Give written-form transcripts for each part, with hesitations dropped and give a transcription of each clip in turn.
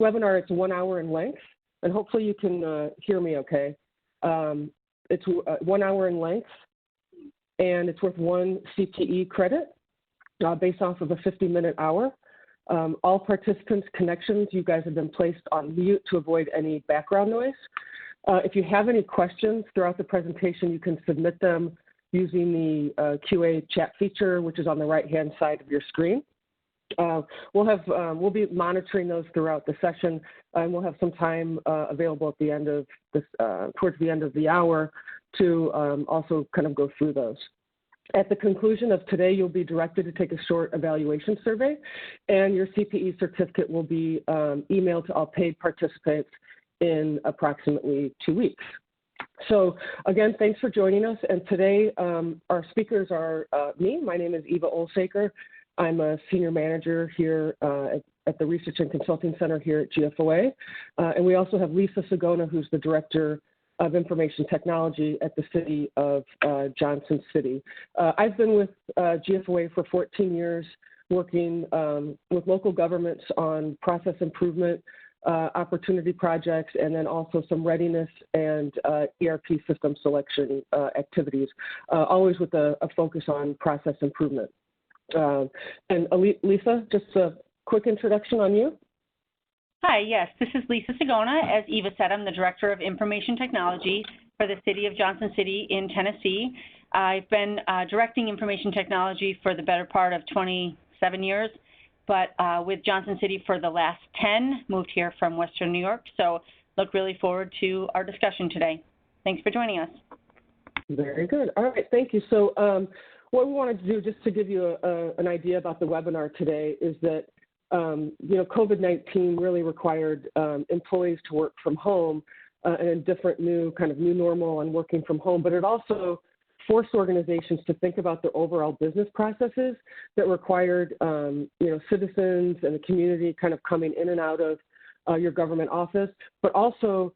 webinar. It's 1 hour in length, and hopefully you can hear me okay. It's 1 hour in length, and it's worth 1 CPE credit based off of a 50-minute hour. All participants' connections, you guys have been placed on mute to avoid any background noise. If you have any questions throughout the presentation, you can submit them using the QA chat feature, which is on the right-hand side of your screen. We'll be monitoring those throughout the session, and we'll have some time available at the end of this, towards the end of the hour, to also kind of go through those. At the conclusion of today, you'll be directed to take a short evaluation survey, and your CPE certificate will be emailed to all paid participants in approximately 2 weeks. So again, thanks for joining us. And today, our speakers are me. My name is Eva Olsaker. I'm a senior manager here at the Research and Consulting Center here at GFOA. And we also have Lisa Sagona, who's the Director of Information Technology at the City of Johnson City. I've been with GFOA for 14 years, working with local governments on process improvement opportunity projects, and then also some readiness and ERP system selection activities, always with a focus on process improvement. And Lisa, just a quick introduction on you. Hi, yes, this is Lisa Sagona. As Eva said, I'm the Director of Information Technology for the City of Johnson City in Tennessee. I've been directing information technology for the better part of 27 years, but with Johnson City for the last 10, moved here from Western New York. So look really forward to our discussion today. Thanks for joining us. Very good. All right, thank you. So what we wanted to do, just to give you an idea about the webinar today, is that COVID-19 really required employees to work from home and a different new normal and working from home, but it also forced organizations to think about their overall business processes that required, citizens and the community kind of coming in and out of your government office, but also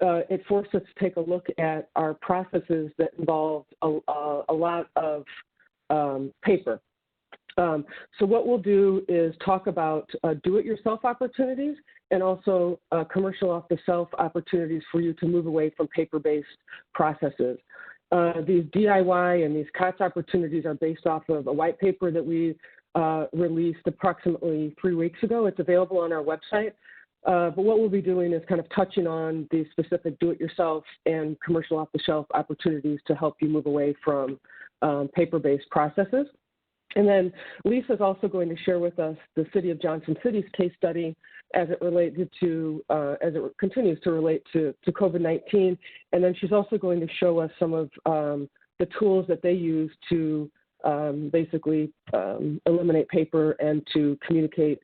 it forced us to take a look at our processes that involved a lot of paper. So what we'll do is talk about do-it-yourself opportunities and also commercial off-the-shelf opportunities for you to move away from paper-based processes. These DIY and these COTS opportunities are based off of a white paper that we released approximately 3 weeks ago. It's available on our website. But what we'll be doing is kind of touching on the specific do-it-yourself and commercial off-the-shelf opportunities to help you move away from paper-based processes. And then Lisa's also going to share with us the City of Johnson City's case study as it related to, as it continues to relate to COVID-19. And then she's also going to show us some of the tools that they use to basically eliminate paper and to communicate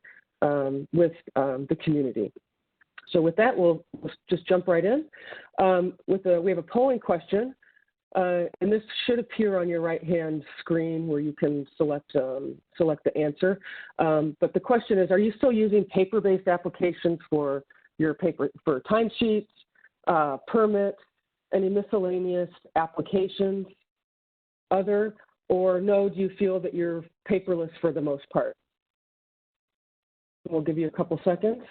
with the community. So with that, we'll just jump right in. We have a polling question. And this should appear on your right-hand screen where you can select the answer. But the question is, are you still using paper-based applications for your timesheets, permits, any miscellaneous applications, other, or no, do you feel that you're paperless for the most part? We'll give you a couple seconds.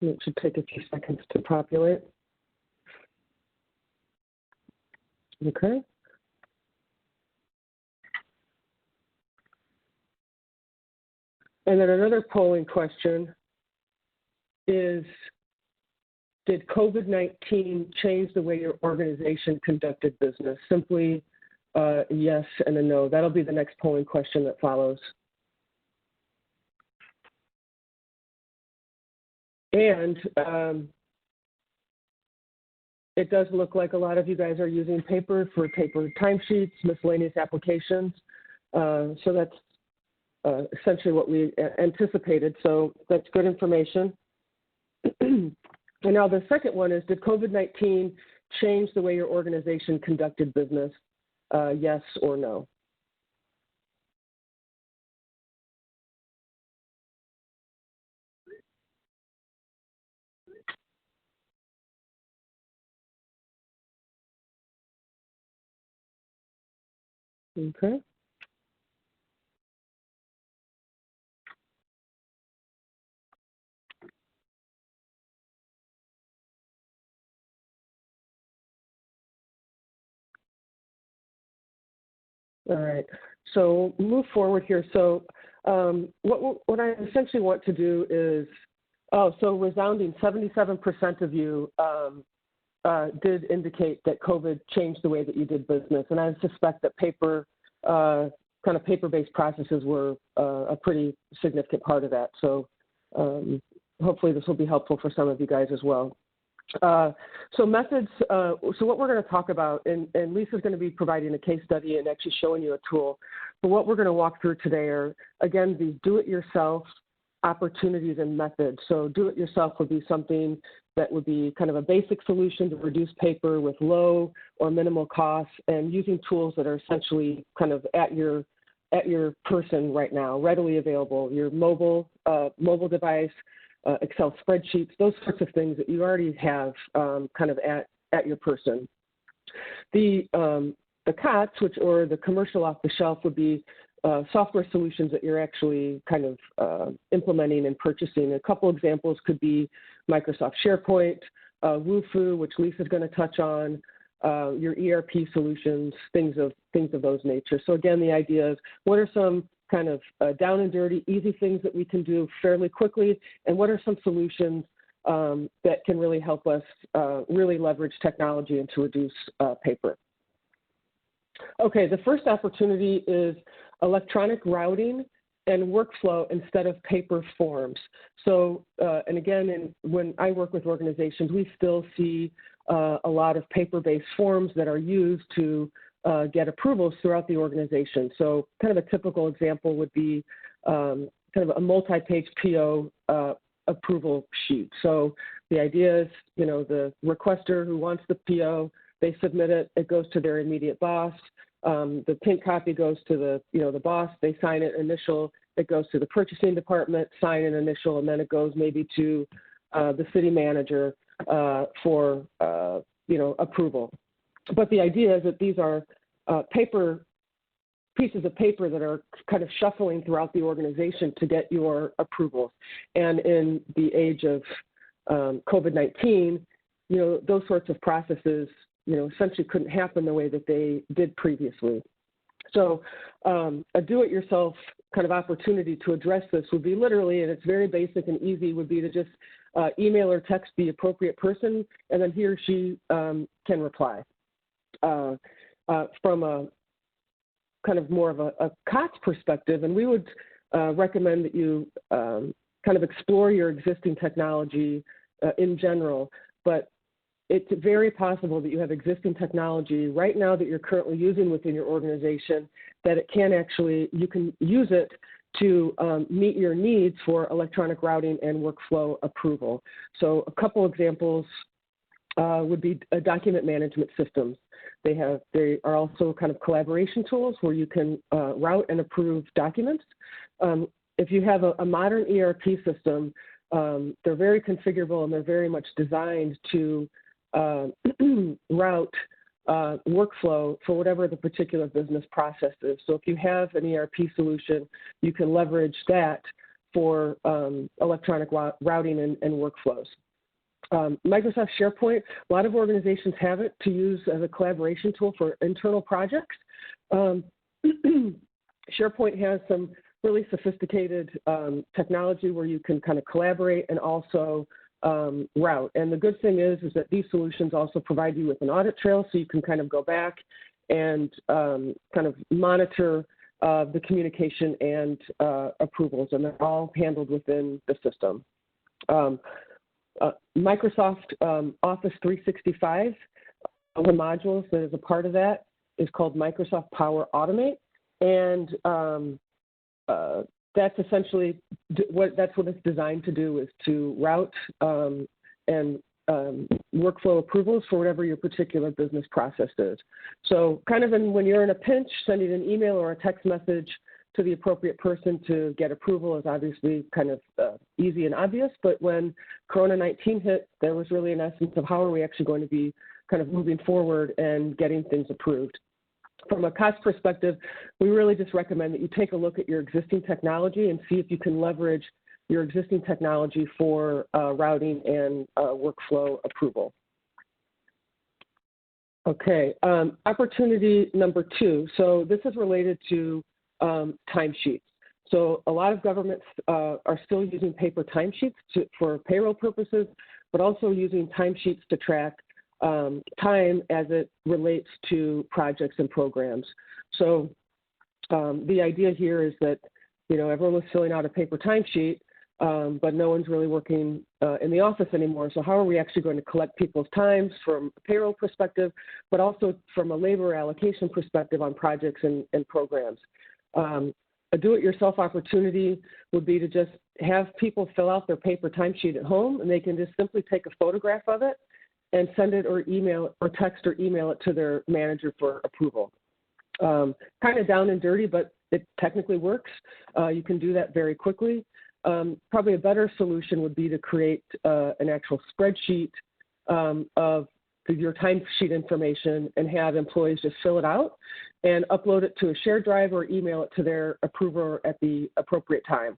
It should take a few seconds to populate. Okay. And then another polling question is, did COVID-19 change the way your organization conducted business? Simply yes and a no. That'll be the next polling question that follows. And it does look like a lot of you guys are using paper for paper timesheets, miscellaneous applications. So that's essentially what we anticipated. So that's good information. And now the second one is, did COVID-19 change the way your organization conducted business? Yes or no? Okay. All right. So move forward here. So what I essentially want to do is, so resounding 77% of you did indicate that COVID changed the way that you did business. And I suspect that kind of paper-based processes were a pretty significant part of that. So hopefully this will be helpful for some of you guys as well. So methods, so what we're going to talk about, and Lisa's going to be providing a case study and actually showing you a tool. But what we're going to walk through today are, again, these do-it-yourself opportunities and methods. So do-it-yourself would be something that would be kind of a basic solution to reduce paper with low or minimal costs, and using tools that are essentially kind of at your person right now, readily available, your mobile device, Excel spreadsheets, those sorts of things that you already have kind of at your person. The COTS, or the commercial off the shelf, would be software solutions that you're actually kind of implementing and purchasing. A couple examples could be Microsoft SharePoint, Wufoo, which Lisa's going to touch on, your ERP solutions, things of those nature. So again, the idea is, what are some kind of down and dirty, easy things that we can do fairly quickly, and what are some solutions that can really help us really leverage technology and to reduce paper. Okay, the first opportunity is electronic routing and workflow instead of paper forms. So, and again, when I work with organizations, we still see a lot of paper-based forms that are used to get approvals throughout the organization. So kind of a typical example would be kind of a multi-page PO approval sheet. So the idea is, the requester who wants the PO, they submit it, it goes to their immediate boss. The pink copy goes to the boss, they sign it, initial, it goes to the purchasing department, sign an initial, and then it goes maybe to the city manager for, approval. But the idea is that these are pieces of paper that are kind of shuffling throughout the organization to get your approvals. And in the age of COVID-19, those sorts of processes, essentially couldn't happen the way that they did previously. So a do-it-yourself kind of opportunity to address this would be literally, and it's very basic and easy, would be to just email or text the appropriate person, and then he or she can reply. From a kind of more of a COTS perspective, and we would recommend that you kind of explore your existing technology in general, but it's very possible that you have existing technology right now that you're currently using within your organization, that it can actually, you can use it to meet your needs for electronic routing and workflow approval. So a couple examples would be document management systems. They are also kind of collaboration tools where you can route and approve documents. If you have a modern ERP system, they're very configurable and they're very much designed to route workflow for whatever the particular business process is. So if you have an ERP solution, you can leverage that for electronic routing and workflows. Microsoft SharePoint, a lot of organizations have it to use as a collaboration tool for internal projects. SharePoint has some really sophisticated technology where you can kind of collaborate and also route. And the good thing is that these solutions also provide you with an audit trail, so you can kind of go back and kind of monitor the communication and approvals, and they're all handled within the system. Microsoft Office 365, one of the modules that is a part of that is called Microsoft Power Automate, and that's essentially what it's designed to do, is to route and workflow approvals for whatever your particular business process is. So kind of when you're in a pinch, sending an email or a text message to the appropriate person to get approval is obviously kind of easy and obvious, but when Corona-19 hit, there was really an essence of how are we actually going to be kind of moving forward and getting things approved. From a cost perspective, we really just recommend that you take a look at your existing technology and see if you can leverage your existing technology for routing and workflow approval. Okay, opportunity number 2. So this is related to timesheets. So a lot of governments are still using paper timesheets for payroll purposes, but also using timesheets to track time as it relates to projects and programs. So the idea here is that, you know, everyone was filling out a paper timesheet, but no one's really working in the office anymore. So how are we actually going to collect people's times from a payroll perspective, but also from a labor allocation perspective on projects and programs? A do-it-yourself opportunity would be to just have people fill out their paper timesheet at home, and they can just simply take a photograph of it and send it or email or text or email it to their manager for approval. Kind of down and dirty, but it technically works. You can do that very quickly. Probably a better solution would be to create an actual spreadsheet of your timesheet information and have employees just fill it out and upload it to a shared drive or email it to their approver at the appropriate time.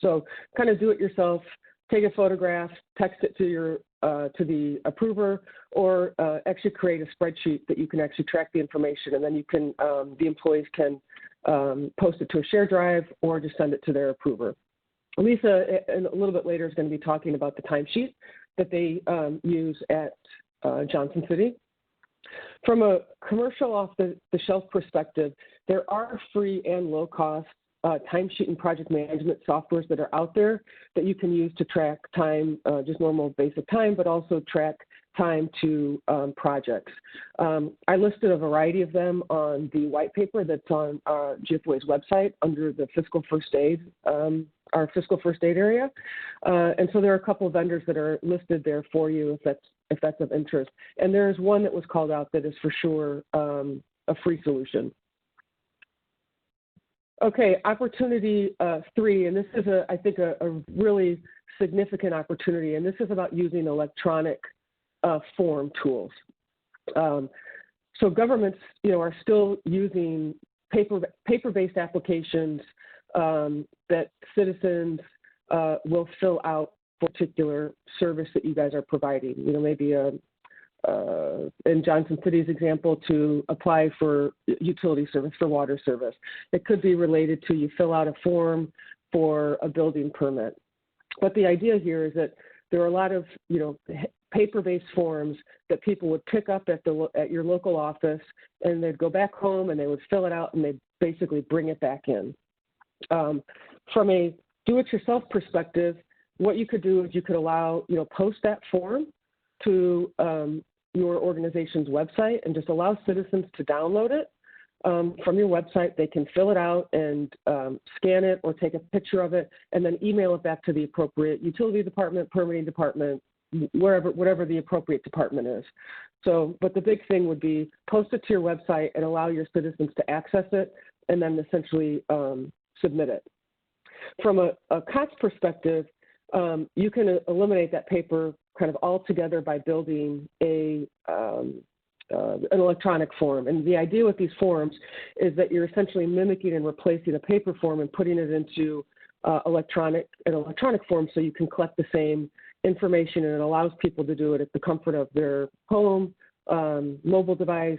So kind of do it yourself, take a photograph, text it to your to the approver, or actually create a spreadsheet that you can actually track the information, and then you can the employees can post it to a shared drive or just send it to their approver. Lisa, a little bit later, is going to be talking about the timesheet that they use at Johnson City. From a commercial off-the-shelf perspective, there are free and low-cost timesheet and project management softwares that are out there that you can use to track time, just normal basic time, but also track time to projects. I listed a variety of them on the white paper that's on GFOA's website under the Fiscal First Aid, our Fiscal First Aid area. And so there are a couple of vendors that are listed there for you if that's of interest. And there's one that was called out that is for sure a free solution. Okay, opportunity 3, and this is, I think, a really significant opportunity, and this is about using electronic form tools. So governments, are still using paper-based applications that citizens will fill out for particular service that you guys are providing. Maybe in Johnson City's example, to apply for utility service, for water service. It could be related to you fill out a form for a building permit. But the idea here is that there are a lot of, paper-based forms that people would pick up at your local office, and they'd go back home and they would fill it out and they'd basically bring it back in. From a do-it-yourself perspective, what you could do is you could allow, post that form to your organization's website and just allow citizens to download it from your website. They can fill it out and scan it or take a picture of it and then email it back to the appropriate utility department, permitting department, whatever the appropriate department is. So, but the big thing would be post it to your website and allow your citizens to access it and then essentially submit it. From a cost perspective, you can eliminate that paper kind of altogether by building an electronic form. And the idea with these forms is that you're essentially mimicking and replacing a paper form and putting it into an electronic form, so you can collect the same information, and it allows people to do it at the comfort of their home, mobile device.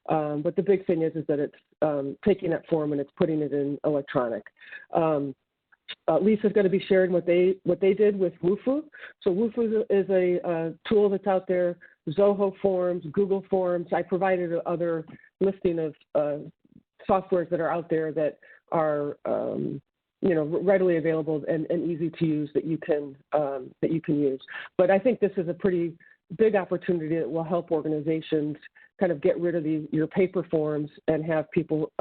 But the big thing is that it's taking that form and it's putting it in electronic. Lisa's going to be sharing what they did with Wufoo. So Wufoo is a tool that's out there. Zoho Forms, Google Forms. I provided other listing of softwares that are out there that are readily available and easy to use that you can use. But I think this is a pretty big opportunity that will help organizations kind of get rid of your paper forms and have people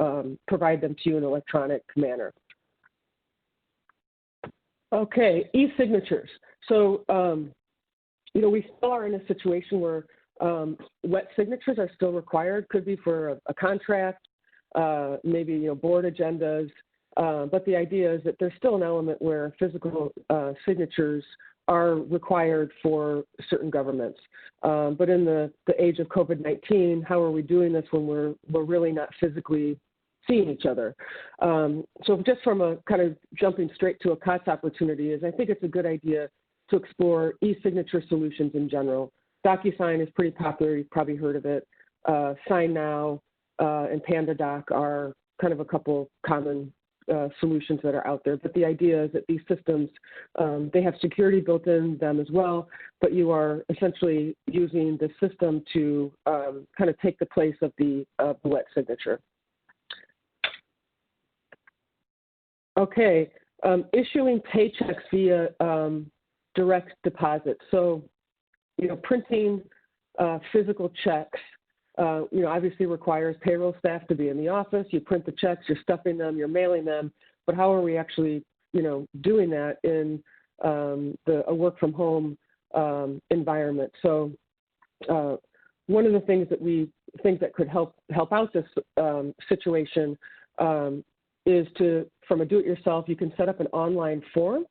provide them to you in an electronic manner. Okay, e-signatures. So, we still are in a situation where wet signatures are still required. Could be for a contract, maybe, board agendas. But the idea is that there's still an element where physical signatures are required for certain governments. But in the age of COVID-19, how are we doing this when we're really not physically seeing each other? So just from a kind of jumping straight to a COTS opportunity is I think it's a good idea to explore e-signature solutions in general. DocuSign is pretty popular. You've probably heard of it. SignNow and PandaDoc are kind of a couple common solutions that are out there. But the idea is that these systems, they have security built in them as well, but you are essentially using the system to kind of take the place of the wet signature. Okay, issuing paychecks via direct deposit. So, printing physical checks, obviously requires payroll staff to be in the office. You print the checks, you're stuffing them, you're mailing them. But how are we actually, doing that in a work from home environment? So one of the things that we think that could help out this situation is to, from a do-it-yourself, you can set up an online form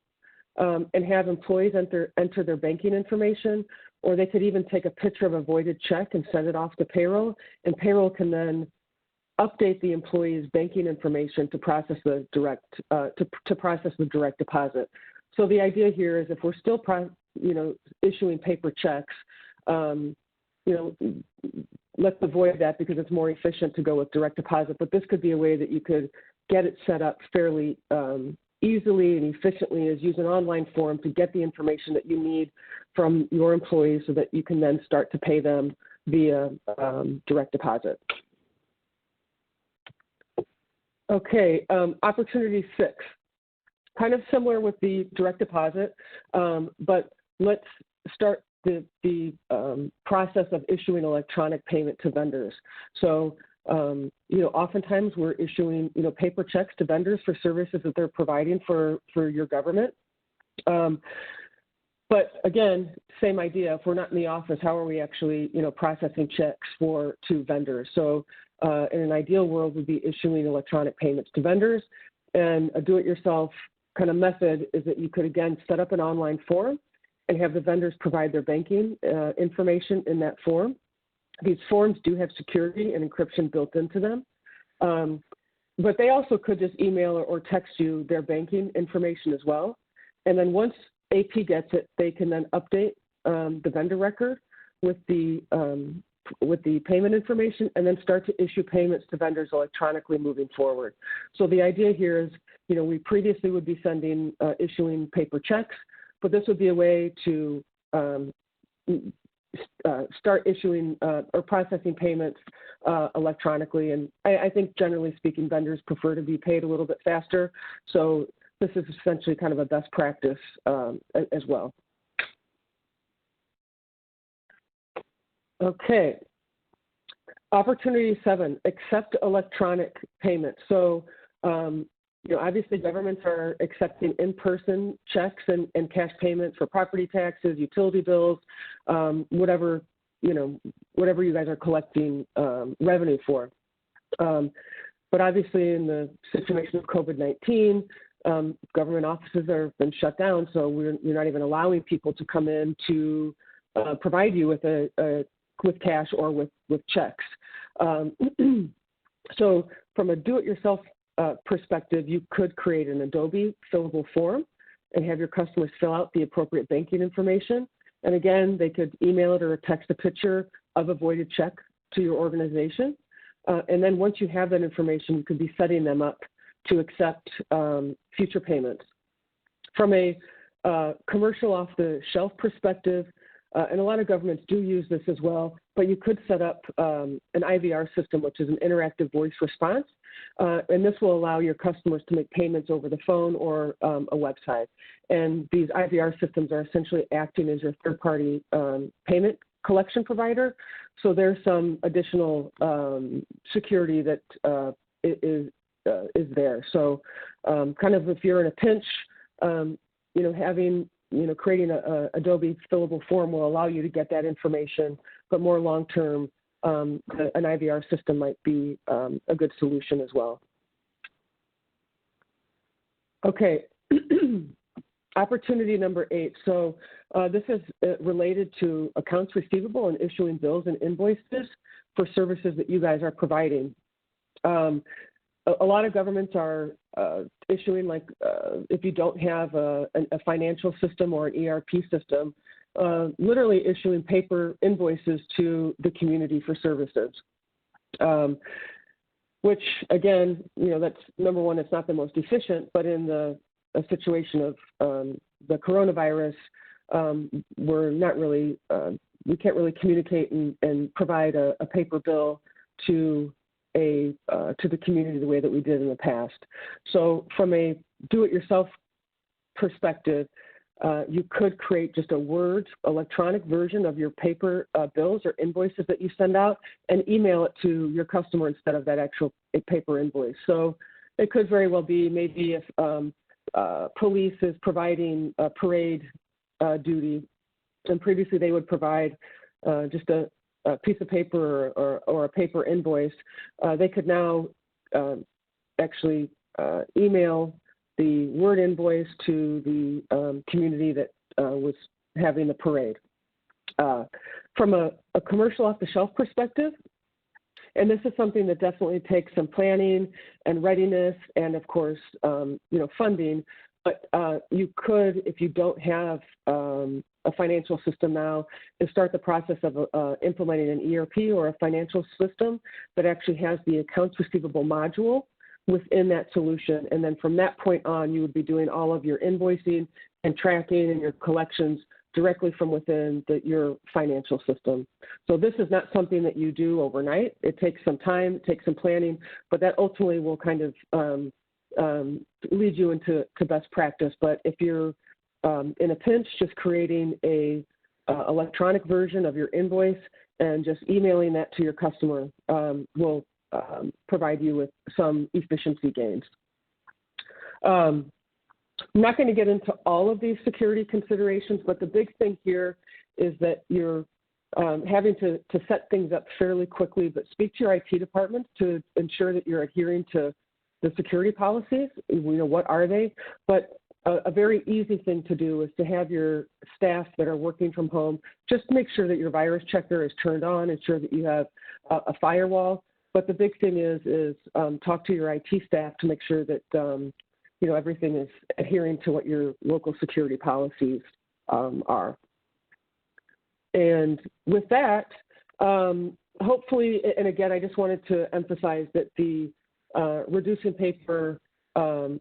and have employees enter their banking information, or they could even take a picture of a voided check and send it off to payroll, and payroll can then update the employee's banking information to process the direct deposit. So the idea here is if we're still issuing paper checks, let's avoid that because it's more efficient to go with direct deposit. But this could be a way that you could get it set up fairly easily and efficiently, is use an online form to get the information that you need from your employees so that you can then start to pay them via direct deposit. Okay, opportunity 6, kind of similar with the direct deposit, but let's start the process of issuing electronic payment to vendors. So, oftentimes we're issuing, paper checks to vendors for services that they're providing for your government. But again, same idea. If we're not in the office, how are we actually, processing checks to vendors? So in an ideal world, we'd be issuing electronic payments to vendors. And a do-it-yourself kind of method is that you could, again, set up an online form and have the vendors provide their banking information in that form. These forms do have security and encryption built into them. But they also could just email or text you their banking information as well. And then once AP gets it, they can then update the vendor record with the payment information and then start to issue payments to vendors electronically moving forward. So the idea here is, we previously would be issuing paper checks, but this would be a way to start issuing or processing payments electronically. And I think generally speaking, vendors prefer to be paid a little bit faster. So this is essentially kind of a best practice as well. Okay. Opportunity 7, accept electronic payments. So, obviously governments are accepting in-person checks and cash payments for property taxes, utility bills, whatever you guys are collecting revenue for. But obviously in the situation of COVID-19, government offices have been shut down, so you're not even allowing people to come in to provide you with with cash or with checks. So from a do-it-yourself perspective, you could create an Adobe fillable form and have your customers fill out the appropriate banking information. And again, they could email it or text a picture of a voided check to your organization. And then once you have that information, you could be setting them up to accept future payments. From a commercial off-the-shelf perspective, and a lot of governments do use this as well, but you could set up an IVR system, which is an interactive voice response, and this will allow your customers to make payments over the phone or a website. And these IVR systems are essentially acting as your third-party payment collection provider, so there's some additional security that is there. So kind of if you're in a pinch, creating a Adobe fillable form will allow you to get that information, but more long-term, an IVR system might be a good solution as well. Okay. Opportunity number 8. So this is related to accounts receivable and issuing bills and invoices for services that you guys are providing. A lot of governments are issuing, like, if you don't have a financial system or an ERP system, literally issuing paper invoices to the community for services. Which, again, that's number one, it's not the most efficient, but in a situation of the coronavirus, we're not really, we can't really communicate and provide a paper bill to the community the way that we did in the past. So from a do-it-yourself perspective, you could create just a Word electronic version of your paper bills or invoices that you send out and email it to your customer instead of that actual paper invoice. So it could very well be maybe if police is providing a parade duty, and previously they would provide just a piece of paper or a paper invoice, they could now actually email the Word invoice to the community that was having the parade. From a commercial off-the-shelf perspective, and this is something that definitely takes some planning and readiness and, of course, funding, but you could, if you don't have a financial system now, is start the process of implementing an ERP or a financial system that actually has the accounts receivable module within that solution. And then from that point on, you would be doing all of your invoicing and tracking and your collections directly from within your financial system. So this is not something that you do overnight. It takes some time, it takes some planning, but that ultimately will kind of lead you into best practice. But if you're in a pinch, just creating a electronic version of your invoice and just emailing that to your customer will provide you with some efficiency gains. I'm not going to get into all of these security considerations, but the big thing here is that you're having to set things up fairly quickly, but speak to your IT department to ensure that you're adhering to the security policies. What are they? But a very easy thing to do is to have your staff that are working from home just make sure that your virus checker is turned on, ensure that you have a firewall. But the big thing is talk to your IT staff to make sure that everything is adhering to what your local security policies are. And with that, hopefully, and again, I just wanted to emphasize that the Reducing Paper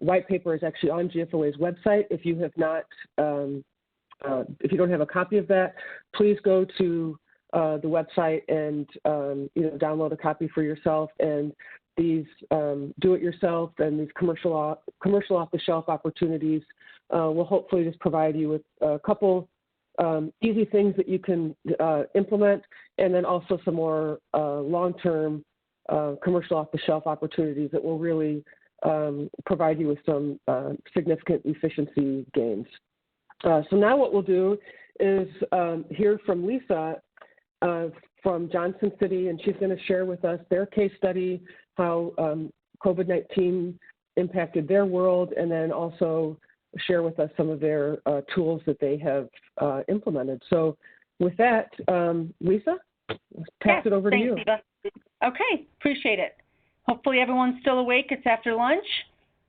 white paper is actually on GFOA's website. If you have not, if you don't have a copy of that, please go to the website and download a copy for yourself. And these do-it-yourself and these commercial off-the-shelf opportunities will hopefully just provide you with a couple easy things that you can implement, and then also some more long-term commercial off-the-shelf opportunities that will really provide you with some significant efficiency gains. So now what we'll do is hear from Lisa from Johnson City, and she's going to share with us their case study, how COVID-19 impacted their world, and then also share with us some of their tools that they have implemented. So with that, Lisa, pass it over to you. Eva. Okay, appreciate it. Hopefully everyone's still awake. It's after lunch,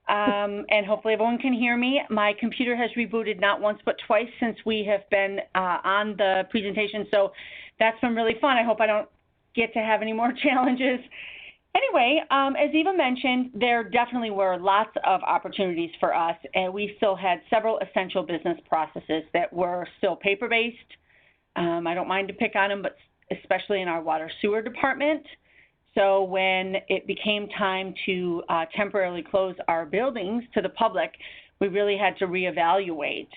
and hopefully everyone can hear me. My computer has rebooted not once but twice since we have been on the presentation, so that's been really fun. I hope I don't get to have any more challenges. Anyway, as Eva mentioned, there definitely were lots of opportunities for us, and we still had several essential business processes that were still paper-based. I don't mind to pick on them, but especially in our water sewer department. So when it became time to temporarily close our buildings to the public, we really had to reevaluate.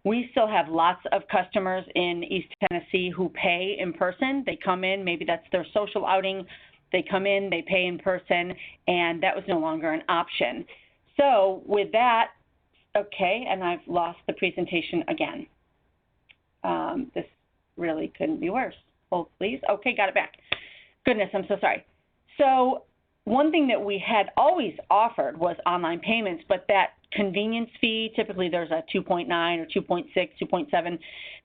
We still have lots of customers in East Tennessee who pay in person. They come in, maybe that's their social outing. They come in, they pay in person, and that was no longer an option. So with that, okay, and I've lost the presentation again. This really couldn't be worse. Hold, please. Okay, got it back. Goodness, I'm so sorry. So one thing that we had always offered was online payments, but that convenience fee. Typically there's a 2.9 or 2.6, 2.7.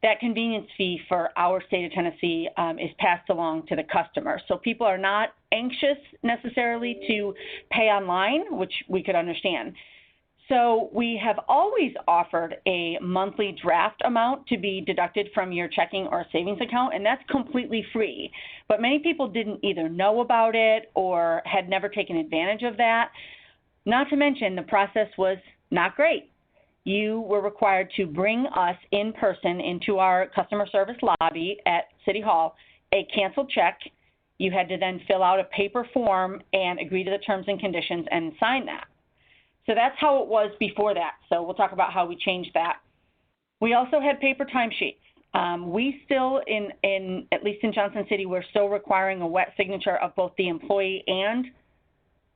That convenience fee for our state of Tennessee is passed along to the customer. So people are not anxious necessarily to pay online, which we could understand. So we have always offered a monthly draft amount to be deducted from your checking or savings account, and that's completely free. But many people didn't either know about it or had never taken advantage of that. Not to mention the process was not great. You were required to bring us in person into our customer service lobby at City Hall a canceled check. You had to then fill out a paper form and agree to the terms and conditions and sign that. So that's how it was before that. So we'll talk about how we changed that. We also had paper timesheets. We still, at least in Johnson City, we're still requiring a wet signature of both the employee and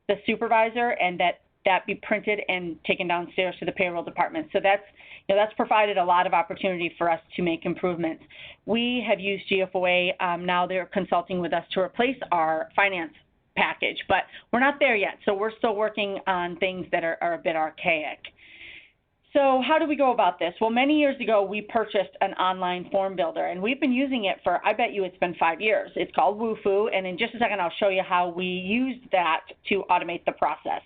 the supervisor, and that be printed and taken downstairs to the payroll department. So that's provided a lot of opportunity for us to make improvements. We have used GFOA. Now they're consulting with us to replace our finance package, but we're not there yet. So we're still working on things that are a bit archaic. So how do we go about this? Well, many years ago, we purchased an online form builder, and we've been using it for, I bet you it's been 5 years. It's called Wufoo, and in just a second, I'll show you how we used that to automate the process.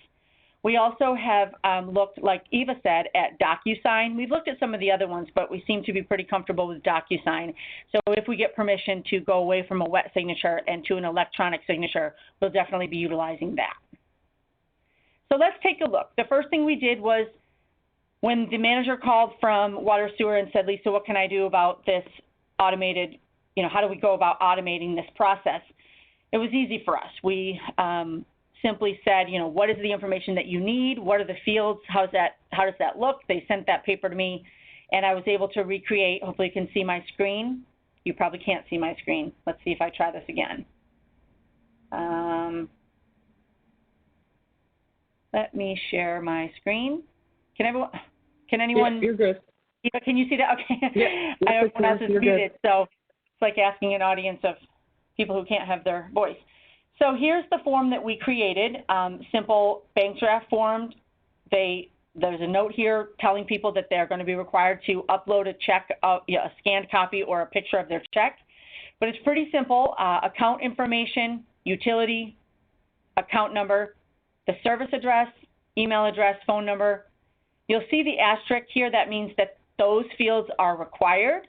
We also have looked, like Eva said, at DocuSign. We've looked at some of the other ones, but we seem to be pretty comfortable with DocuSign. So if we get permission to go away from a wet signature and to an electronic signature, we'll definitely be utilizing that. So let's take a look. The first thing we did was when the manager called from Water Sewer and said, Lisa, what can I do about this automated, how do we go about automating this process? It was easy for us. We simply said, what is the information that you need? What are the fields? How does that look? They sent that paper to me, and I was able to recreate. Hopefully you can see my screen. You probably can't see my screen. Let's see if I try this again. Let me share my screen. Can anyone? Yeah, you're good. Eva, can you see that? Okay. Yeah, Everyone else is muted, so it's like asking an audience of people who can't have their voice. So here's the form that we created, simple bank draft form. There's a note here telling people that they're going to be required to upload a check, a scanned copy or a picture of their check. But it's pretty simple, account information, utility, account number, the service address, email address, phone number. You'll see the asterisk here. That means that those fields are required.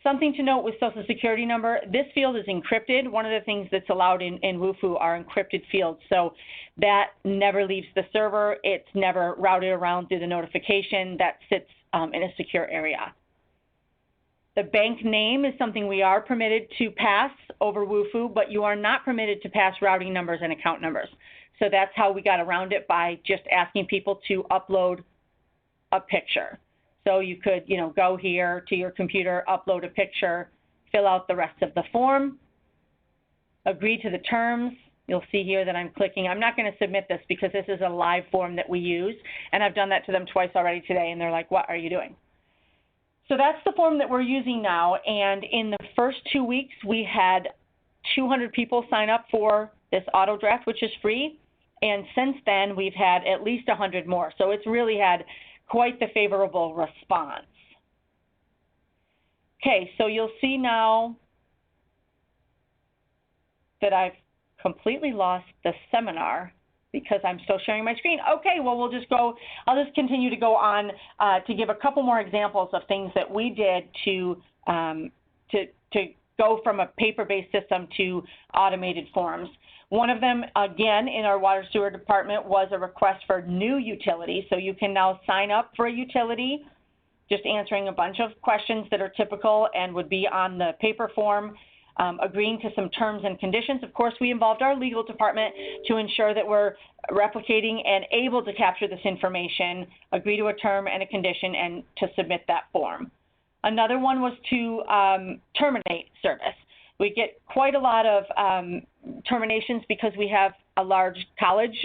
Something to note with Social Security number, this field is encrypted. One of the things that's allowed in Wufoo are encrypted fields. So that never leaves the server. It's never routed around through the notification. That sits in a secure area. The bank name is something we are permitted to pass over Wufoo, but you are not permitted to pass routing numbers and account numbers. So that's how we got around it, by just asking people to upload a picture. So you could, go here to your computer, upload a picture, fill out the rest of the form, agree to the terms. You'll see here that I'm clicking. I'm not going to submit this because this is a live form that we use, and I've done that to them twice already today, and they're like, what are you doing? So that's the form that we're using now, and in the first 2 weeks, we had 200 people sign up for this auto draft, which is free, and since then, we've had at least 100 more. So it's really had quite the favorable response. Okay, so you'll see now that I've completely lost the seminar because I'm still sharing my screen. Okay, well, I'll just continue to go on to give a couple more examples of things that we did to go from a paper-based system to automated forms. One of them, again, in our water sewer department was a request for new utility. So you can now sign up for a utility, just answering a bunch of questions that are typical and would be on the paper form, agreeing to some terms and conditions. Of course, we involved our legal department to ensure that we're replicating and able to capture this information, agree to a term and a condition, and to submit that form. Another one was to terminate service. We get quite a lot of terminations because we have a large college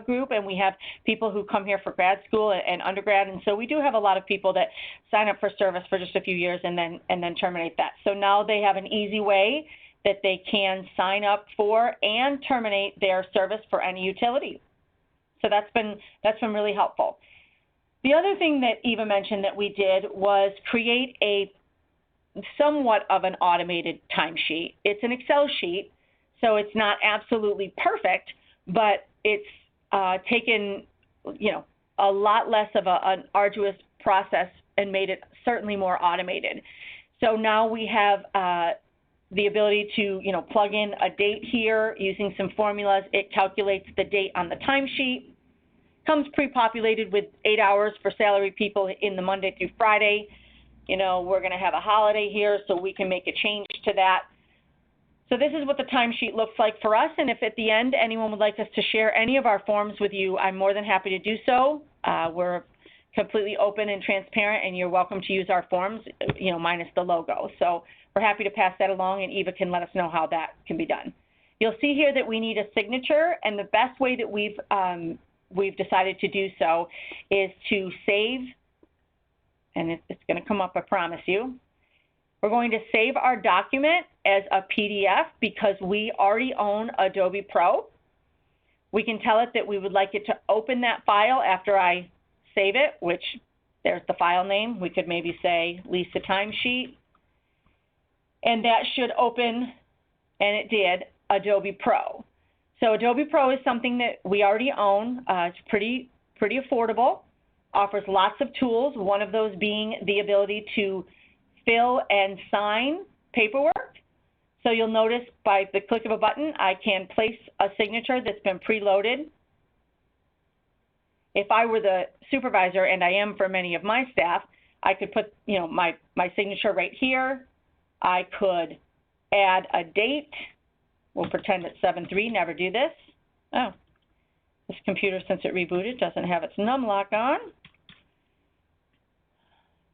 group, and we have people who come here for grad school and undergrad, and so we do have a lot of people that sign up for service for just a few years and then terminate that. So now they have an easy way that they can sign up for and terminate their service for any utility. So that's been really helpful. The other thing that Eva mentioned that we did was create a somewhat of an automated timesheet. It's an Excel sheet, so it's not absolutely perfect, but it's taken, a lot less of an arduous process and made it certainly more automated. So now we have the ability to, plug in a date here using some formulas. It calculates the date on the timesheet. Comes pre-populated with 8 hours for salary people in the Monday through Friday. We're going to have a holiday here, so we can make a change to that. So this is what the timesheet looks like for us, and if at the end anyone would like us to share any of our forms with you, I'm more than happy to do so. We're completely open and transparent, and you're welcome to use our forms, minus the logo. So we're happy to pass that along, and Eva can let us know how that can be done. You'll see here that we need a signature, and the best way that we've decided to do so is to save, and it's going to come up, I promise you. We're going to save our document as a PDF because we already own Adobe Pro. We can tell it that we would like it to open that file after I save it, which there's the file name. We could maybe say Lisa Timesheet. And that should open, and it did, Adobe Pro. So Adobe Pro is something that we already own. It's pretty affordable, offers lots of tools, one of those being the ability to fill and sign paperwork. So you'll notice by the click of a button, I can place a signature that's been preloaded. If I were the supervisor, and I am for many of my staff, I could put, my signature right here. I could add a date. We'll pretend it's 7/3, never do this. Oh, this computer, since it rebooted, doesn't have its num lock on.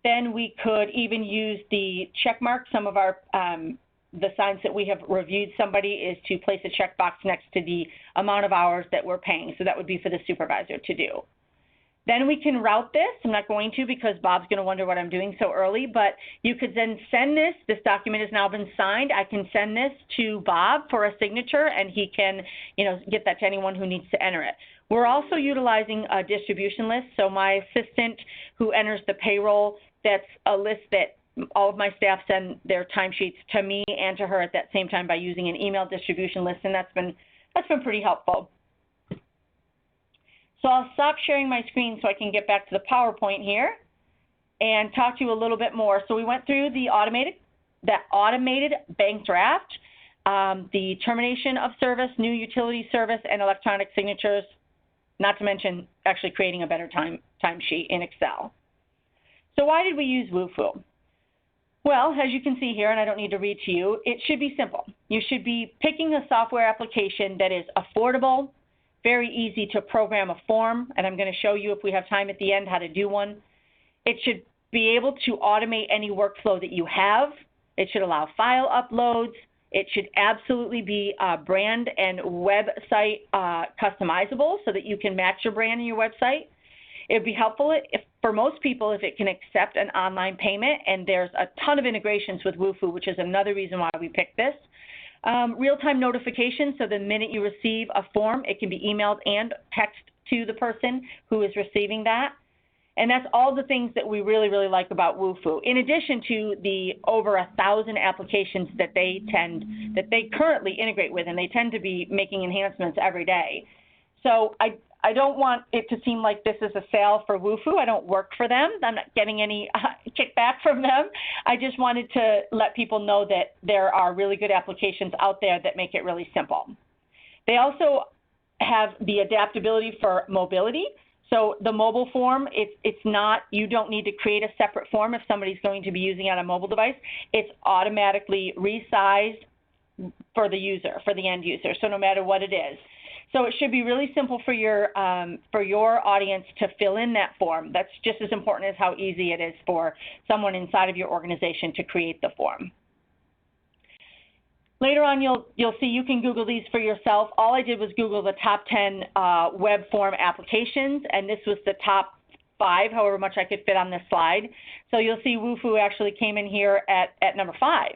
Then we could even use the check mark. Some of our, the signs that we have reviewed somebody is to place a checkbox next to the amount of hours that we're paying. So that would be for the supervisor to do. Then we can route this. I'm not going to because Bob's going to wonder what I'm doing so early, but you could then send this. This document has now been signed. I can send this to Bob for a signature, and he can, get that to anyone who needs to enter it. We're also utilizing a distribution list. So my assistant who enters the payroll, that's a list that all of my staff send their timesheets to me and to her at that same time by using an email distribution list, and that's been pretty helpful. So I'll stop sharing my screen so I can get back to the PowerPoint here and talk to you a little bit more. So we went through the automated bank draft, the termination of service, new utility service, and electronic signatures, not to mention actually creating a better timesheet in Excel. So why did we use Wufoo? Well, as you can see here, and I don't need to read to you, it should be simple. You should be picking a software application that is affordable, very easy to program a form, and I'm going to show you if we have time at the end how to do one. It should be able to automate any workflow that you have. It should allow file uploads. It should absolutely be brand and website customizable so that you can match your brand and your website. It would be helpful for most people if it can accept an online payment, and there's a ton of integrations with Wufoo, which is another reason why we picked this. Real-time notifications, so the minute you receive a form, it can be emailed and text to the person who is receiving that. And that's all the things that we really, really like about Wufoo, in addition to the over 1,000 applications that they currently integrate with, and they tend to be making enhancements every day. So I don't want it to seem like this is a sale for Wufoo. I don't work for them. I'm not getting any kickback from them. I just wanted to let people know that there are really good applications out there that make it really simple. They also have the adaptability for mobility. So the mobile form, it's not, you don't need to create a separate form if somebody's going to be using it on a mobile device. It's automatically resized for the user, for the end user, so no matter what it is. So it should be really simple for your audience to fill in that form. That's just as important as how easy it is for someone inside of your organization to create the form. Later on, you'll see you can Google these for yourself. All I did was Google the top 10 web form applications, and this was the top 5, however much I could fit on this slide. So you'll see Wufoo actually came in here at number 5.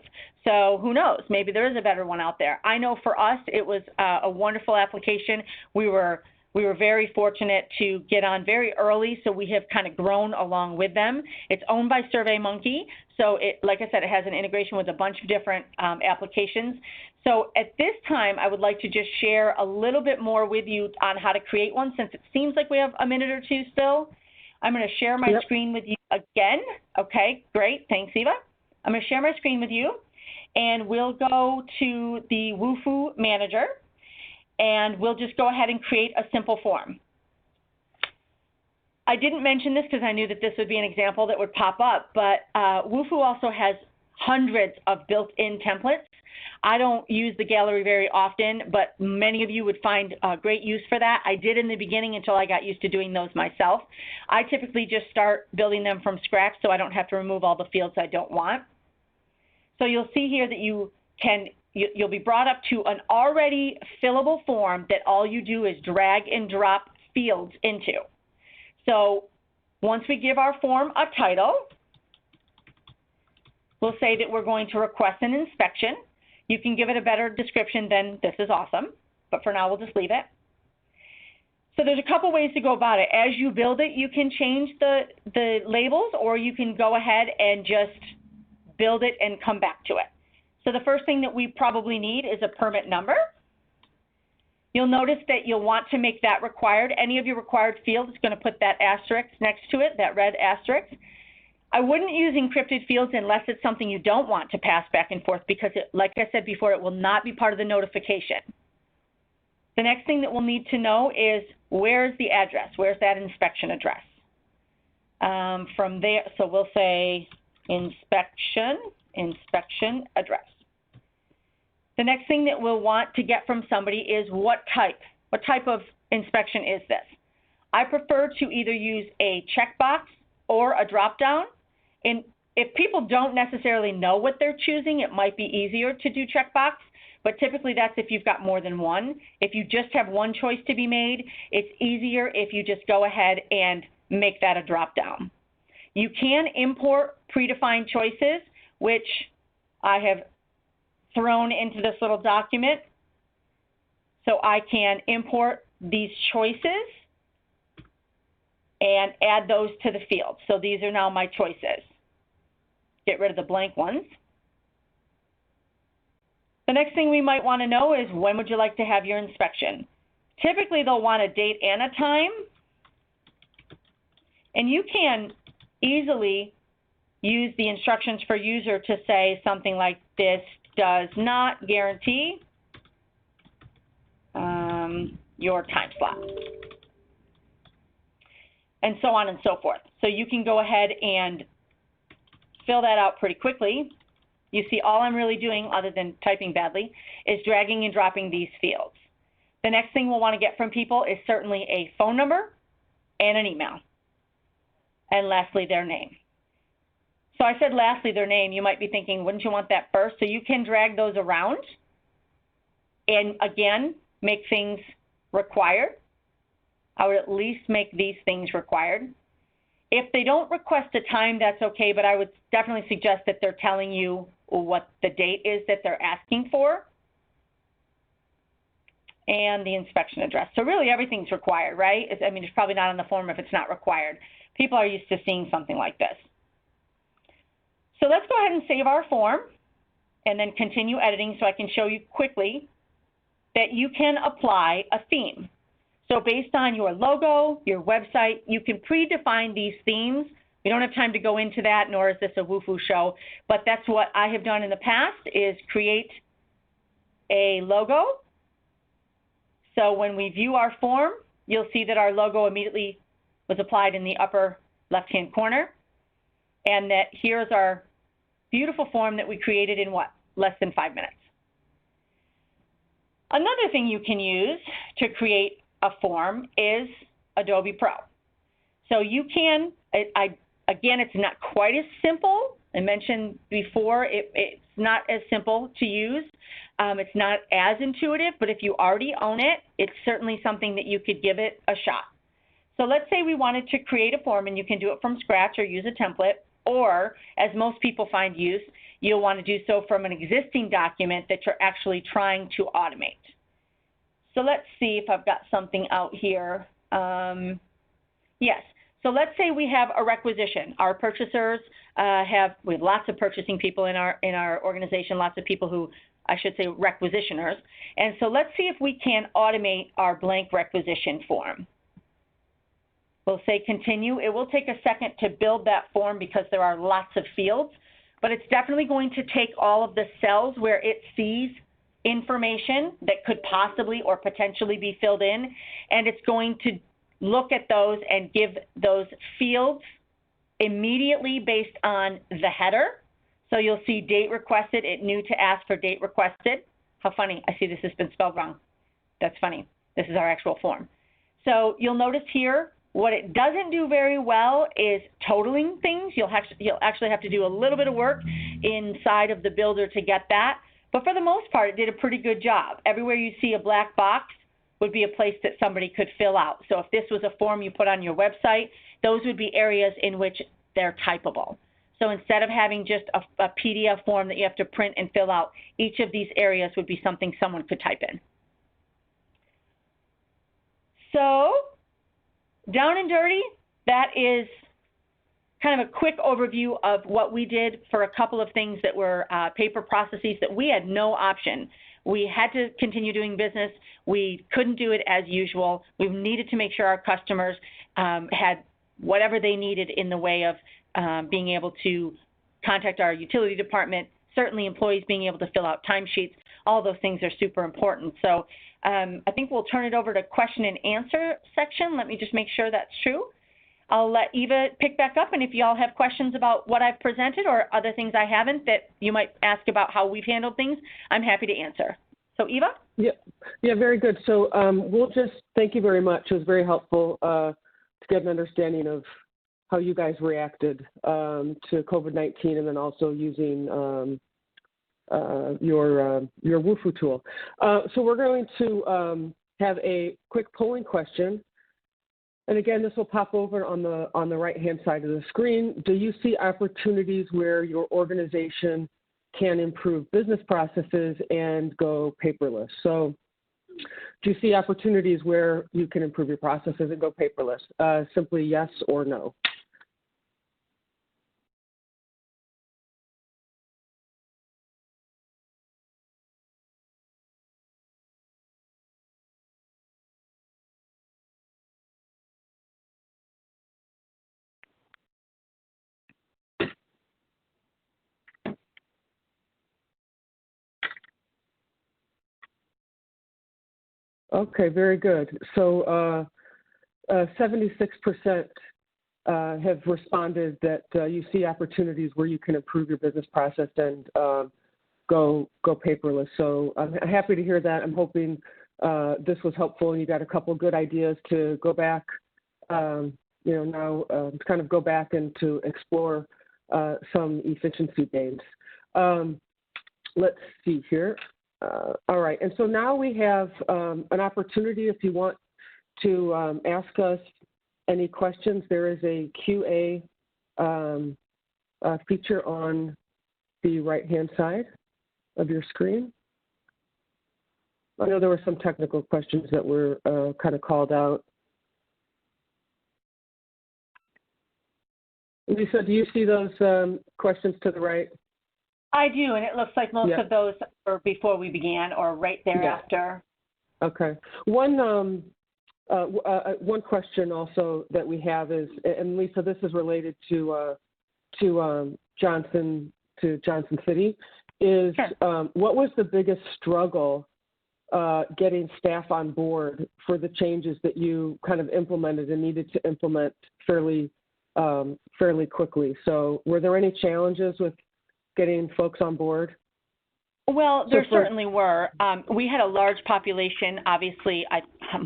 So who knows? Maybe there is a better one out there. I know for us, it was a wonderful application. We were We were very fortunate to get on very early, so we have kind of grown along with them. It's owned by SurveyMonkey, so like I said, it has an integration with a bunch of different applications. So at this time, I would like to just share a little bit more with you on how to create one, since it seems like we have a minute or two still. I'm going to share my screen with you again. Okay, great. Thanks, Eva. I'm going to share my screen with you, and we'll go to the Wufoo Manager, and we'll just go ahead and create a simple form. I didn't mention this because I knew that this would be an example that would pop up, but Wufoo also has hundreds of built-in templates. I don't use the gallery very often, but many of you would find great use for that. I did in the beginning until I got used to doing those myself. I typically just start building them from scratch so I don't have to remove all the fields I don't want. So you'll see here that you'll be brought up to an already fillable form that all you do is drag and drop fields into. So once we give our form a title, we'll say that we're going to request an inspection. You can give it a better description than "this is awesome," but for now we'll just leave it. So there's a couple ways to go about it. As you build it, you can change the labels, or you can go ahead and just build it and come back to it. So the first thing that we probably need is a permit number. You'll notice that you'll want to make that required. Any of your required fields is going to put that asterisk next to it, that red asterisk. I wouldn't use encrypted fields unless it's something you don't want to pass back and forth, because like I said before, it will not be part of the notification. The next thing that we'll need to know is, where's the address? Where's that inspection address? From there, so we'll say inspection address. The next thing that we'll want to get from somebody is what type of inspection is this? I prefer to either use a checkbox or a drop-down. And if people don't necessarily know what they're choosing, it might be easier to do checkbox, but typically that's if you've got more than one. If you just have one choice to be made, it's easier if you just go ahead and make that a drop-down. You can import predefined choices, which I have thrown into this little document. So I can import these choices and add those to the field. So these are now my choices. Get rid of the blank ones. The next thing we might want to know is, when would you like to have your inspection? Typically, they'll want a date and a time. And you can easily use the instructions for user to say something like, "This does not guarantee your time slot," and so on and so forth. So you can go ahead and fill that out pretty quickly. You see, all I'm really doing, other than typing badly, is dragging and dropping these fields. The next thing we'll want to get from people is certainly a phone number and an email. And lastly, their name. So I said lastly, their name. You might be thinking, wouldn't you want that first? So you can drag those around and, again, make things required. I would at least make these things required. If they don't request a time, that's okay, but I would definitely suggest that they're telling you what the date is that they're asking for, and the inspection address. So really everything's required, right? I mean, it's probably not on the form if it's not required. People are used to seeing something like this. So let's go ahead and save our form and then continue editing so I can show you quickly that you can apply a theme. So based on your logo, your website, you can predefine these themes. We don't have time to go into that, nor is this a Wufoo show, but that's what I have done in the past, is create a logo. So when we view our form, you'll see that our logo immediately was applied in the upper left-hand corner, and that here's our beautiful form that we created in what? Less than 5 minutes. Another thing you can use to create a form is Adobe Pro. So you can, again, it's not quite as simple. I mentioned before, it's not as simple to use. It's not as intuitive, but if you already own it, it's certainly something that you could give it a shot. So let's say we wanted to create a form, and you can do it from scratch or use a template, or as most people find use, you'll want to do so from an existing document that you're actually trying to automate. So let's see if I've got something out here. Yes. So let's say we have a requisition. Our purchasers we have lots of purchasing people in our organization, lots of people who, I should say, requisitioners. And so let's see if we can automate our blank requisition form. We'll say continue. It will take a second to build that form because there are lots of fields, but it's definitely going to take all of the cells where it sees information that could possibly or potentially be filled in, and it's going to look at those and give those fields immediately based on the header. So you'll see date requested. It knew to ask for date requested. How funny. I see this has been spelled wrong. That's funny. This is our actual form. So you'll notice here, what it doesn't do very well is totaling things. You'll actually have to do a little bit of work inside of the builder to get that. But for the most part, it did a pretty good job. Everywhere you see a black box would be a place that somebody could fill out. So if this was a form you put on your website, those would be areas in which they're typable. So instead of having just a PDF form that you have to print and fill out, each of these areas would be something someone could type in. So down and dirty, that is kind of a quick overview of what we did for a couple of things that were paper processes that we had no option. We had to continue doing business. We couldn't do it as usual. We needed to make sure our customers had whatever they needed in the way of being able to contact our utility department, certainly employees being able to fill out timesheets. All those things are super important. So I think we'll turn it over to question and answer section. Let me just make sure that's true. I'll let Eva pick back up, and if you all have questions about what I've presented or other things I haven't that you might ask about how we've handled things, I'm happy to answer. So Eva? Yeah, very good. So we'll just thank you very much. It was very helpful to get an understanding of how you guys reacted to COVID-19 and then also using your Wufoo tool. So we're going to have a quick polling question. And again, this will pop over on the right-hand side of the screen. Do you see opportunities where your organization can improve business processes and go paperless? So do you see opportunities where you can improve your processes and go paperless? Simply yes or no. Okay, very good. So 76% have responded that you see opportunities where you can improve your business process and go paperless. So I'm happy to hear that. I'm hoping this was helpful and you got a couple good ideas to go back, now kind of go back and to explore some efficiency gains. Let's see here. All right, and so now we have an opportunity if you want to ask us any questions. There is a QA feature on the right-hand side of your screen. I know there were some technical questions that were kind of called out. Lisa, do you see those questions to the right? I do, and it looks like most of those are before we began or right thereafter. Okay. One question also that we have is, and Lisa, this is related to Johnson City, is sure. What was the biggest struggle getting staff on board for the changes that you kind of implemented and needed to implement fairly quickly? So were there any challenges with getting folks on board? Well, there certainly were. We had a large population, obviously,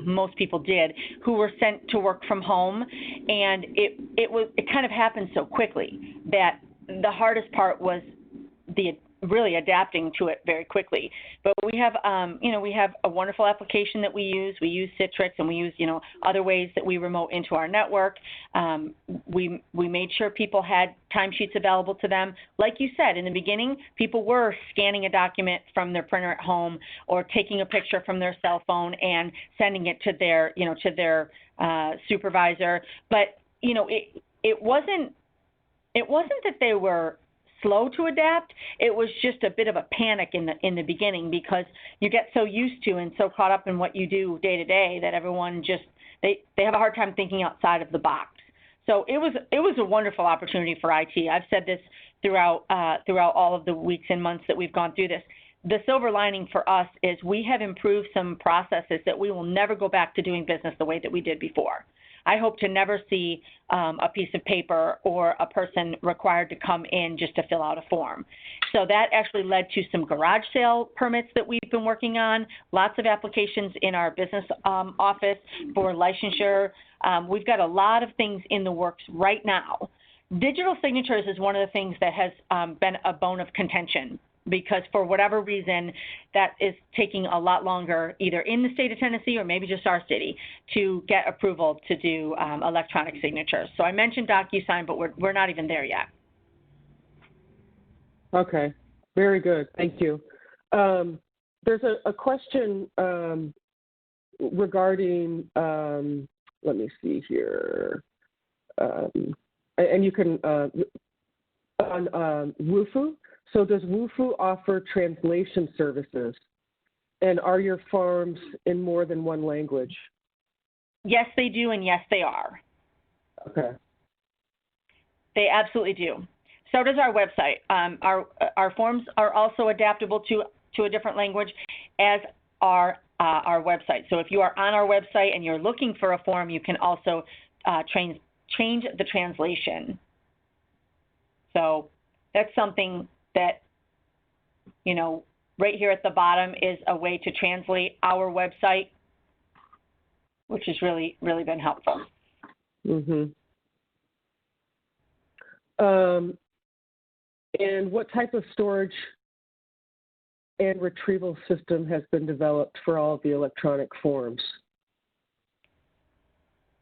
most people did, who were sent to work from home, and it kind of happened so quickly that the hardest part was really adapting to it very quickly. But we have, we have a wonderful application that we use. We use Citrix, and we use, other ways that we remote into our network. We made sure people had timesheets available to them. Like you said, in the beginning, people were scanning a document from their printer at home or taking a picture from their cell phone and sending it to their, supervisor. But, it wasn't that they were slow to adapt. It was just a bit of a panic in the beginning, because you get so used to and so caught up in what you do day to day that everyone just they have a hard time thinking outside of the box. So it was a wonderful opportunity for IT. I've said this throughout all of the weeks and months that we've gone through this. The silver lining for us is we have improved some processes that we will never go back to doing business the way that we did before. I hope to never see a piece of paper or a person required to come in just to fill out a form. So that actually led to some garage sale permits that we've been working on, lots of applications in our business office for licensure. We've got a lot of things in the works right now. Digital signatures is one of the things that has been a bone of contention, because for whatever reason, that is taking a lot longer, either in the state of Tennessee or maybe just our city, to get approval to do electronic signatures. So I mentioned DocuSign, but we're not even there yet. Okay, very good. Thank you. There's a question regarding, let me see here, and you can, on Wufoo. So does Wufoo offer translation services? And are your forms in more than one language? Yes, they do, and yes, they are. Okay. They absolutely do. So does our website. Our forms are also adaptable to a different language, as are our website. So if you are on our website and you're looking for a form, you can also change the translation. So that's something that, right here at the bottom is a way to translate our website, which has really, really been helpful. Mm-hmm. And what type of storage and retrieval system has been developed for all of the electronic forms?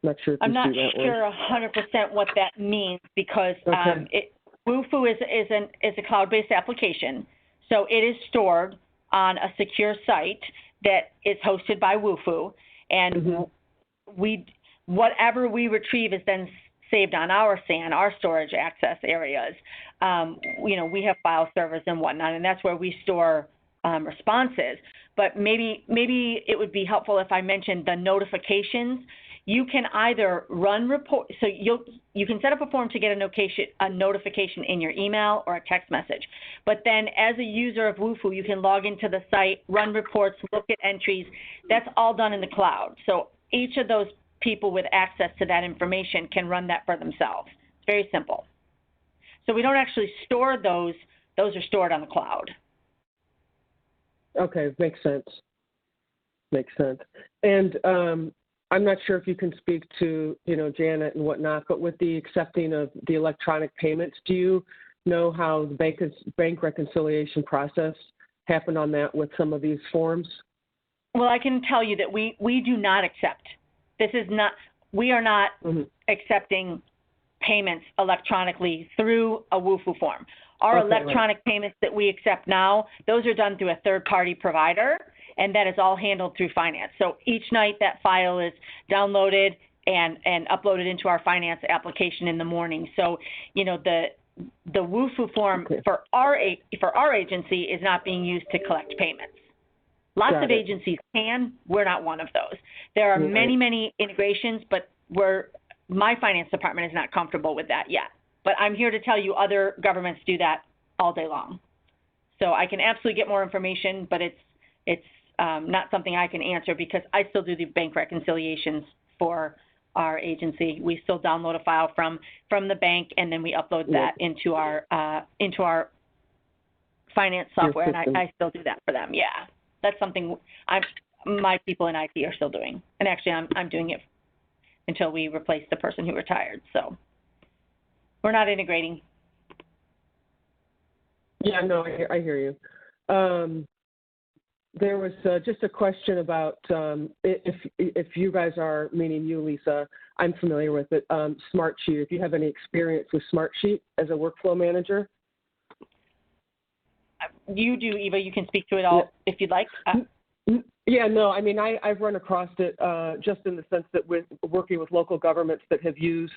Not sure if I'm you not see that sure 100% what that means, because Wufoo is a cloud-based application, so it is stored on a secure site that is hosted by Wufoo, and whatever we retrieve is then saved on our SAN, our storage access areas. We have file servers and whatnot, and that's where we store responses. But maybe it would be helpful if I mentioned the notifications. You can either run report, so you can set up a form to get a notification in your email or a text message. But then as a user of Wufoo, you can log into the site, run reports, look at entries. That's all done in the cloud. So each of those people with access to that information can run that for themselves. It's very simple. So we don't actually store those. Those are stored on the cloud. Okay, makes sense. Makes sense. And I'm not sure if you can speak to, Janet and whatnot, but with the accepting of the electronic payments, do you know how the bank reconciliation process happened on that with some of these forms? Well, I can tell you that we do not accept. We are not accepting payments electronically through a Wufoo form. Our electronic payments that we accept now, those are done through a third-party provider, and that is all handled through finance. So each night that file is downloaded and uploaded into our finance application in the morning. So, the Wufoo form for our agency is not being used to collect payments. Lots of agencies can. We're not one of those. There are many integrations, but my finance department is not comfortable with that yet. But I'm here to tell you other governments do that all day long. So I can absolutely get more information, but it's not something I can answer, because I still do the bank reconciliations for our agency. We still download a file from the bank, and then we upload that into our finance software, and I still do that for them. Yeah, that's something my people in IT are still doing, and actually I'm doing it until we replace the person who retired. So we're not integrating. Yeah, no, I hear you. There was just a question about if you guys are, meaning you, Lisa, I'm familiar with it, Smartsheet, if you have any experience with Smartsheet as a workflow manager. You do, Eva. You can speak to it all if you'd like. Yeah, no, I mean, I've run across it just in the sense that with working with local governments that have used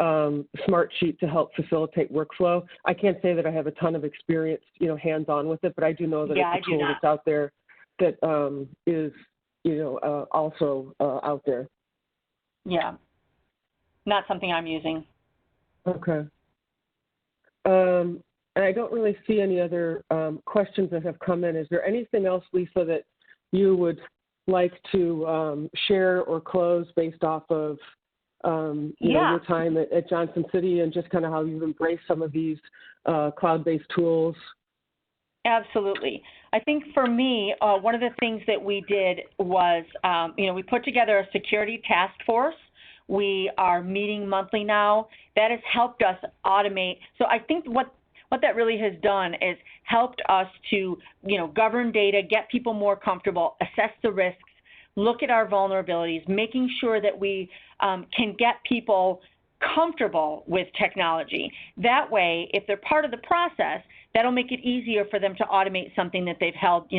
Smartsheet to help facilitate workflow. I can't say that I have a ton of experience, hands-on with it, but I do know that it's a tool that's out there that is, also out there. Yeah, not something I'm using. Okay. And I don't really see any other questions that have come in. Is there anything else, Lisa, that you would like to share or close based off of your time at Johnson City and just kind of how you've embraced some of these cloud-based tools? Absolutely. I think for me, one of the things that we did was, we put together a security task force. We are meeting monthly now. That has helped us automate. So I think what that really has done is helped us to, govern data, get people more comfortable, assess the risks, look at our vulnerabilities, making sure that we can get people comfortable with technology. That way, if they're part of the process, that'll make it easier for them to automate something that they've held,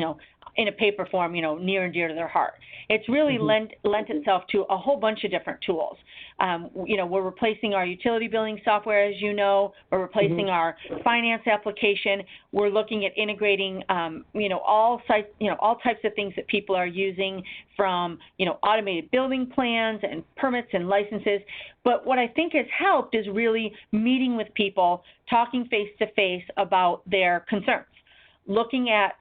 in a paper form, near and dear to their heart. It's really lent itself to a whole bunch of different tools. We're replacing our utility billing software, as you know. We're replacing our finance application. We're looking at integrating, all types of things that people are using, from, automated building plans and permits and licenses. But what I think has helped is really meeting with people, talking face to face about their concerns, looking at,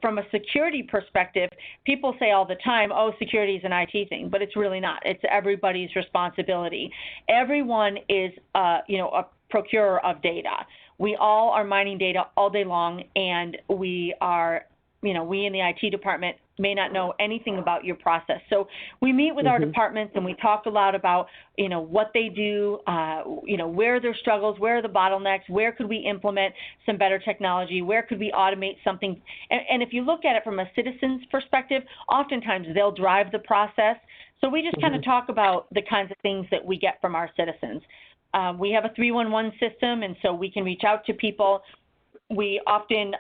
from a security perspective. People say all the time, oh, security is an IT thing, but it's really not. It's everybody's responsibility. Everyone is, a procurer of data. We all are mining data all day long, and we are, we in the IT department may not know anything about your process. So we meet with our departments and we talk a lot about, what they do, where are their struggles, where are the bottlenecks, where could we implement some better technology, where could we automate something. And if you look at it from a citizen's perspective, oftentimes they'll drive the process. So we just kind of talk about the kinds of things that we get from our citizens. We have a 311 system, and so we can reach out to people. We often,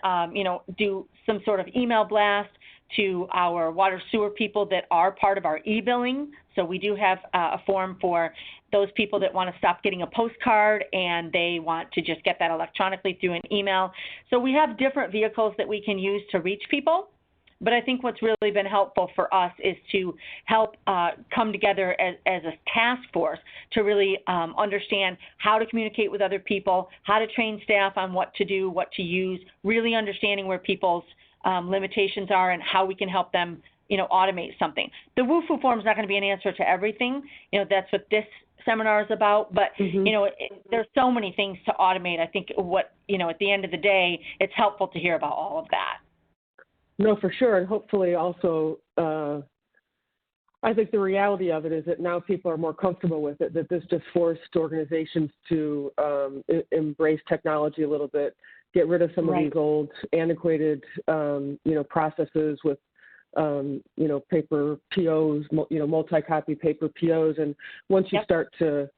do some sort of email blast to our water sewer people that are part of our e-billing. So we do have a form for those people that want to stop getting a postcard and they want to just get that electronically through an email. So we have different vehicles that we can use to reach people. But I think what's really been helpful for us is to help come together as a task force to really understand how to communicate with other people, how to train staff on what to do, what to use, really understanding where people's limitations are and how we can help them, automate something. The Wufoo form is not going to be an answer to everything. That's what this seminar is about. But, there's so many things to automate. I think at the end of the day, it's helpful to hear about all of that. No, for sure. And hopefully also, I think the reality of it is that now people are more comfortable with it, that this just forced organizations to embrace technology a little bit, get rid of some of these old antiquated, processes with, paper POs, multi-copy paper POs. And once you start to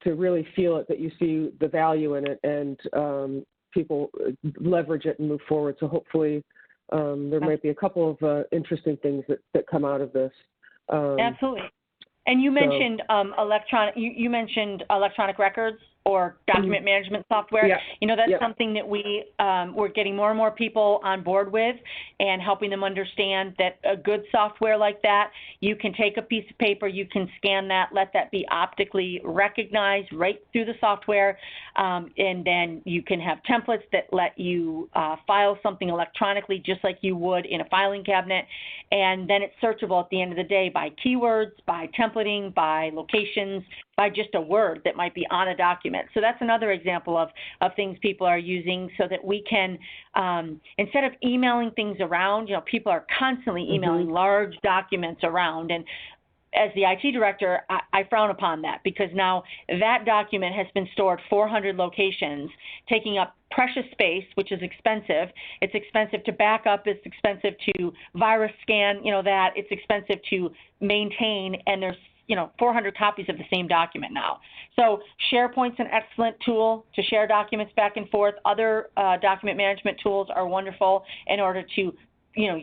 really feel it, that you see the value in it, and people leverage it and move forward. So hopefully there might be a couple of interesting things that come out of this. Absolutely. And you mentioned you mentioned electronic records or document management software. Yeah. That's something that we're getting more and more people on board with, and helping them understand that a good software like that, you can take a piece of paper, you can scan that, let that be optically recognized right through the software, and then you can have templates that let you file something electronically just like you would in a filing cabinet, and then it's searchable at the end of the day by keywords, by templating, by locations, by just a word that might be on a document. So that's another example of things people are using, so that we can, instead of emailing things around, people are constantly emailing large documents around, and as the IT director, I frown upon that, because now that document has been stored 400 locations, taking up precious space, which is expensive. It's expensive to back up. It's expensive to virus scan, that. It's expensive to maintain, and there's 400 copies of the same document now. So SharePoint's an excellent tool to share documents back and forth. Other document management tools are wonderful in order to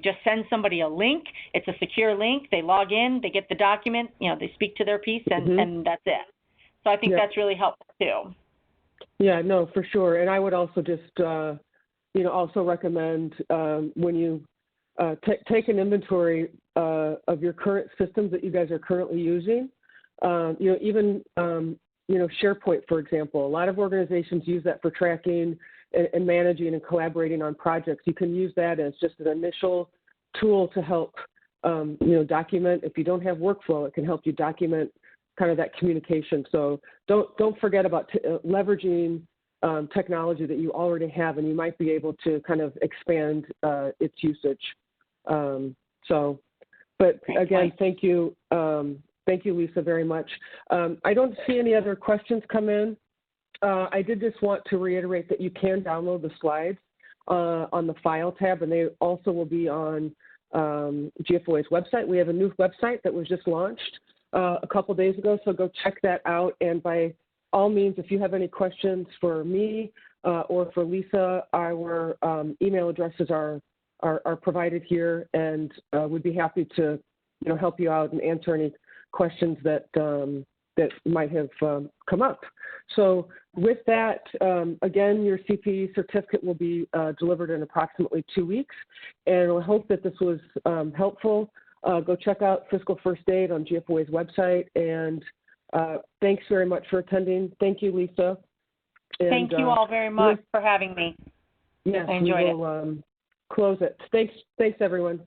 just send somebody a link. It's a secure link. They log in, they get the document, they speak to their piece, and that's it. So I think that's really helpful too. Yeah, no, for sure. And I would also just, also recommend when you take an inventory of your current systems that you guys are currently using, even SharePoint, for example. A lot of organizations use that for tracking and managing and collaborating on projects. You can use that as just an initial tool to help, document. If you don't have workflow, it can help you document kind of that communication. So don't forget about leveraging technology that you already have, and you might be able to kind of expand its usage. But again, thank you, Lisa, very much. I don't see any other questions come in. I did just want to reiterate that you can download the slides on the File tab, and they also will be on GFOA's website. We have a new website that was just launched a couple days ago, so go check that out. And by all means, if you have any questions for me or for Lisa, our email addresses are provided here, and we'd be happy to help you out and answer any questions that might have come up. So with that, again, your CPE certificate will be delivered in approximately 2 weeks, and I hope that this was helpful. Go check out Fiscal First Aid on GFOA's website, and thanks very much for attending. Thank you, Lisa. And, thank you all very much for having me. Yes, I enjoyed it. Close it. Thanks, everyone.